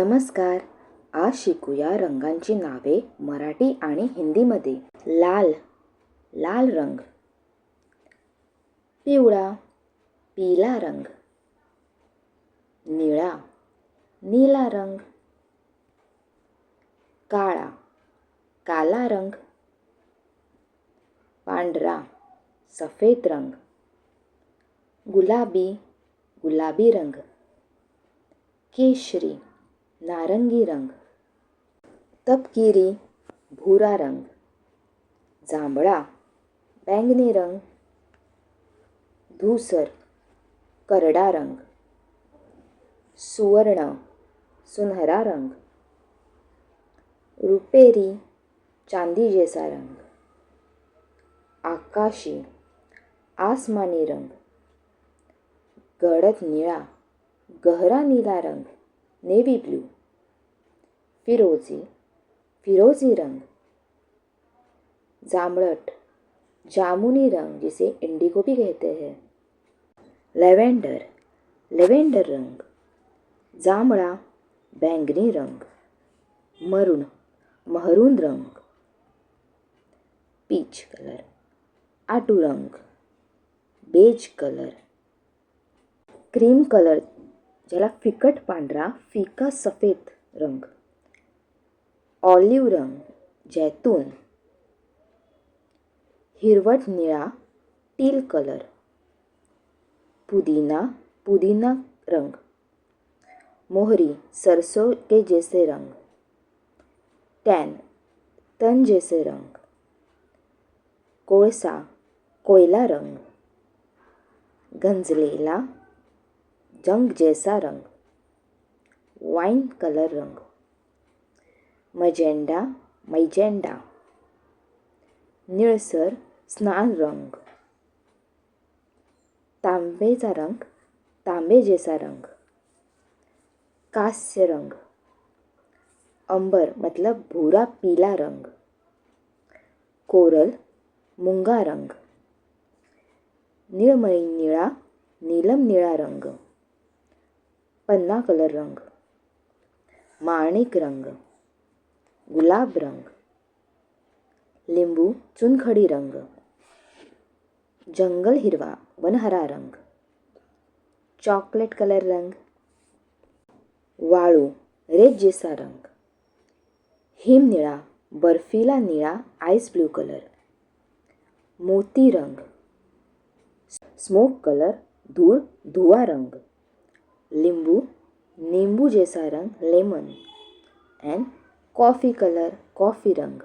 नमस्कार. आज शिकूया रंगांची नावे मराठी आणि हिंदीमध्ये. लाल, लाल रंग. पिवळा, पीला रंग. निळा, नीला रंग. काळा, काला रंग. पांढरा, सफेद रंग. गुलाबी, गुलाबी रंग. केशरी, नारंगी रंग. तपकिरी, भूरा रंग. जांभळा, बैंगनी रंग. धूसर, करडा रंग. सुवर्ण, सुनहरा रंग. रुपेरी, चांदी जैसा रंग. आकाशी, आसमानी रंग. गडद निळा, गहरा नीला रंग, नेवी ब्लू. फिरोजी, फिरोजी रंग. जामरट, जामुनी रंग जिसे इंडिगो भी कहते हैं. लेवेंडर, लेवेंडर रंग. जांभळा, बैंगनी रंग. मरून, महरून रंग. पीच कलर, आटू रंग. Beige colour. क्रीम कलर ज्याला फिकट पांढरा, फिका सफेद रंग. ऑलिव्ह रंग, जैतून. हिरवट निळा, टील कलर. पुदीना, पुदीना रंग. मोहरी, सरसों के जैसे रंग. टैन, तन जैसे रंग. कोळसा, कोयला रंग. गंजलेला, जंग जैसा रंग. वाइन कलर रंग. मजेंडा, मैजेंडा. निळसर, स्नान रंग. तांबेचा रंग, तांबे जैसा रंग. कांस्य रंग. अंबर मतलब भूरा पीला रंग. कोरल, मूंगा रंग. नीलमणी निळा, नीलम निळा रंग. पन्ना कलर रंग. माणिक रंग. गुलाब रंग. लिंबू, चुनखडी रंग. जंगल हिरवा, वनहरा रंग. चॉकलेट कलर रंग. वाळू, रेत जैसा रंग. हिम निळा, बर्फीला निळा, आइस ब्लू कलर. मोती रंग. स्मोक कलर, धूळ, धुआ रंग. लिंबू, नींबू जैसा रंग, lemon. End coffee colour, coffee रंग.